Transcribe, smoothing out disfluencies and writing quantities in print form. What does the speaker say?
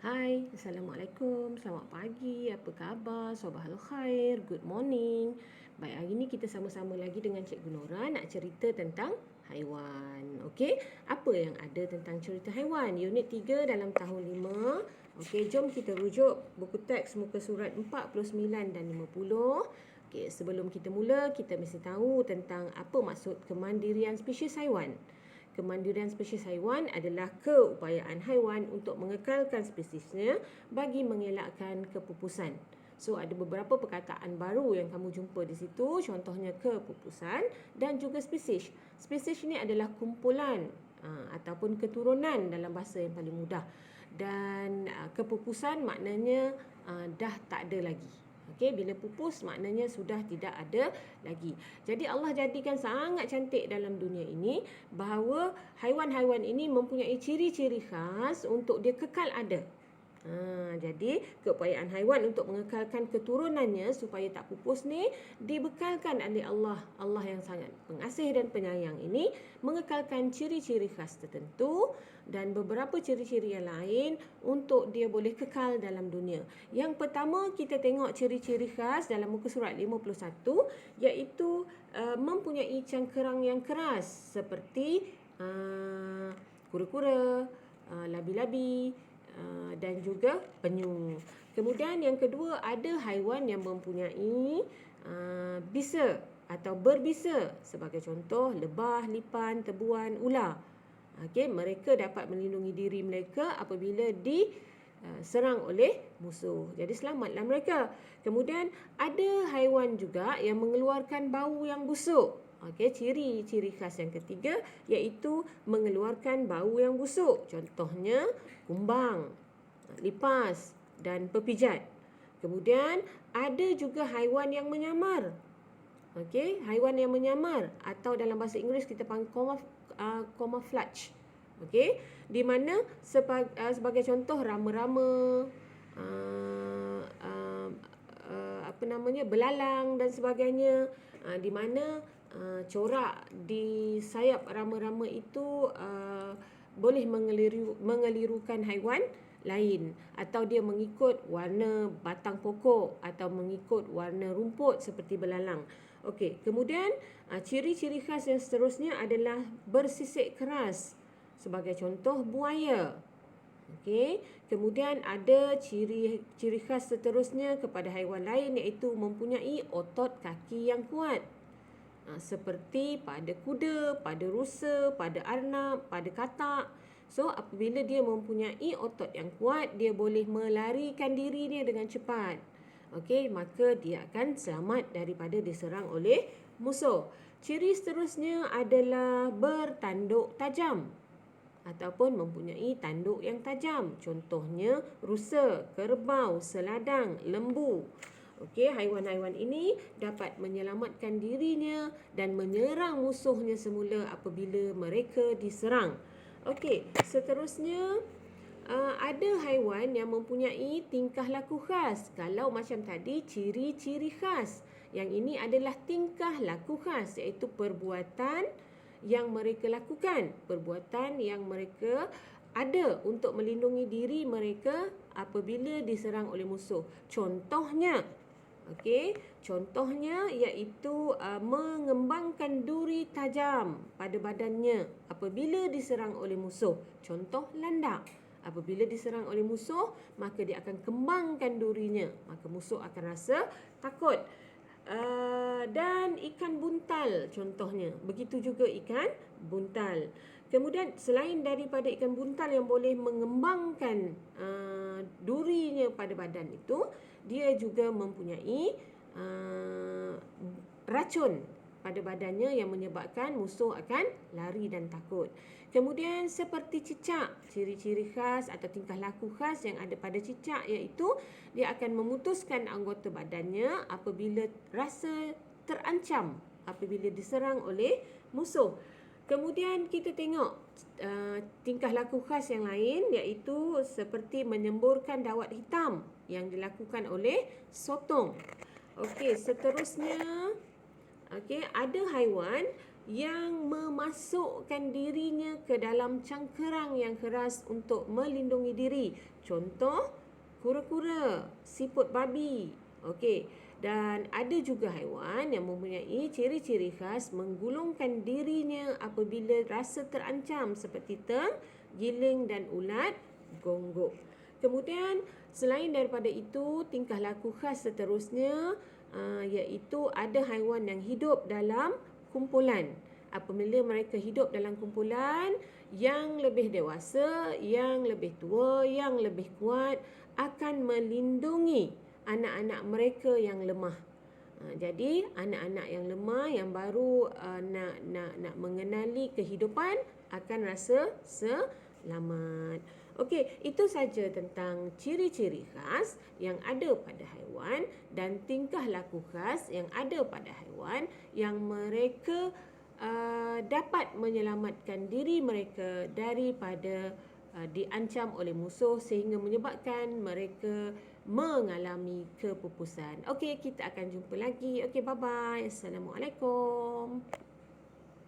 Hai, Assalamualaikum, selamat pagi, apa khabar, sobahal khair, good morning. Baik, hari ni kita sama-sama lagi dengan Cikgu Nora nak cerita tentang haiwan. Okey, apa yang ada tentang cerita haiwan? Unit 3 dalam tahun 5. Okey, jom kita rujuk buku teks muka surat 49 dan 50. Okey, sebelum kita mula, kita mesti tahu tentang apa maksud kemandirian spesies haiwan. Kemandirian spesies haiwan adalah keupayaan haiwan untuk mengekalkan spesiesnya bagi mengelakkan kepupusan. So, ada beberapa perkataan baru yang kamu jumpa di situ, contohnya kepupusan dan juga spesies. Spesies ini adalah kumpulan ataupun keturunan dalam bahasa yang paling mudah. Dan kepupusan maknanya dah tak ada lagi. Okey, bila pupus maknanya sudah tidak ada lagi. Jadi Allah jadikan sangat cantik dalam dunia ini bahawa haiwan-haiwan ini mempunyai ciri-ciri khas untuk dia kekal ada. Jadi keupayaan haiwan untuk mengekalkan keturunannya supaya tak pupus ni dibekalkan oleh Allah. Allah yang sangat pengasih dan penyayang ini mengekalkan ciri-ciri khas tertentu dan beberapa ciri-ciri yang lain untuk dia boleh kekal dalam dunia. Yang pertama kita tengok ciri-ciri khas dalam muka surat 51 iaitu mempunyai cangkerang yang keras seperti kura-kura, labi-labi dan juga penyu. Kemudian yang kedua, ada haiwan yang mempunyai bisa atau berbisa, sebagai contoh lebah, lipan, tebuan, ular. Okey, mereka dapat melindungi diri mereka apabila diserang oleh musuh. Jadi selamatlah mereka. Kemudian ada haiwan juga yang mengeluarkan bau yang busuk. Okey, ciri-ciri khas yang ketiga iaitu mengeluarkan bau yang busuk. Contohnya kumbang, lipas dan pepijat. Kemudian ada juga haiwan yang menyamar. Okey, haiwan yang menyamar atau dalam bahasa Inggeris kita panggil camouflage. Okey, di mana sebagai contoh rama-rama, belalang dan sebagainya, di mana corak di sayap rama-rama itu boleh mengelirukan haiwan lain atau dia mengikut warna batang pokok atau mengikut warna rumput seperti belalang. Okey, kemudian ciri-ciri khas yang seterusnya adalah bersisik keras. Sebagai contoh buaya. Okey, kemudian ada ciri khas seterusnya kepada haiwan lain iaitu mempunyai otot kaki yang kuat. Seperti pada kuda, pada rusa, pada arnab, pada katak. So, apabila dia mempunyai otot yang kuat, dia boleh melarikan diri dia dengan cepat. Okey, maka dia akan selamat daripada diserang oleh musuh. Ciri seterusnya adalah bertanduk tajam ataupun mempunyai tanduk yang tajam. Contohnya rusa, kerbau, seladang, lembu. Okey, haiwan-haiwan ini dapat menyelamatkan dirinya dan menyerang musuhnya semula apabila mereka diserang. Okey, seterusnya ada haiwan yang mempunyai tingkah laku khas. Kalau macam tadi ciri-ciri khas, yang ini adalah tingkah laku khas iaitu perbuatan yang mereka lakukan, perbuatan yang mereka ada untuk melindungi diri mereka apabila diserang oleh musuh. Contohnya, contohnya iaitu mengembangkan duri tajam pada badannya apabila diserang oleh musuh. Contoh landak. Apabila diserang oleh musuh, maka dia akan kembangkan durinya. Maka musuh akan rasa takut. Dan ikan buntal contohnya. Begitu juga ikan buntal. Kemudian selain daripada ikan buntal yang boleh mengembangkan durinya pada badan itu, dia juga mempunyai racun pada badannya yang menyebabkan musuh akan lari dan takut. Kemudian seperti cicak, ciri-ciri khas atau tingkah laku khas yang ada pada cicak iaitu dia akan memutuskan anggota badannya apabila rasa terancam, apabila diserang oleh musuh. Kemudian kita tengok tingkah laku khas yang lain iaitu seperti menyemburkan dawat hitam yang dilakukan oleh sotong. Okey, seterusnya ada haiwan yang memasukkan dirinya ke dalam cangkerang yang keras untuk melindungi diri. Contoh, kura-kura, siput babi. Okey. Dan ada juga haiwan yang mempunyai ciri-ciri khas menggulungkan dirinya apabila rasa terancam seperti terenggiling dan ulat gonggok. Kemudian selain daripada itu, tingkah laku khas seterusnya iaitu ada haiwan yang hidup dalam kumpulan. Apabila mereka hidup dalam kumpulan, yang lebih dewasa, yang lebih tua, yang lebih kuat akan melindungi anak-anak mereka yang lemah. Jadi anak-anak yang lemah yang baru nak mengenali kehidupan akan rasa selamat. Okey, itu saja tentang ciri-ciri khas yang ada pada haiwan dan tingkah laku khas yang ada pada haiwan yang mereka dapat menyelamatkan diri mereka daripada diancam oleh musuh sehingga menyebabkan mereka mengalami kepupusan. Okey, kita akan jumpa lagi. Okey, bye-bye. Assalamualaikum.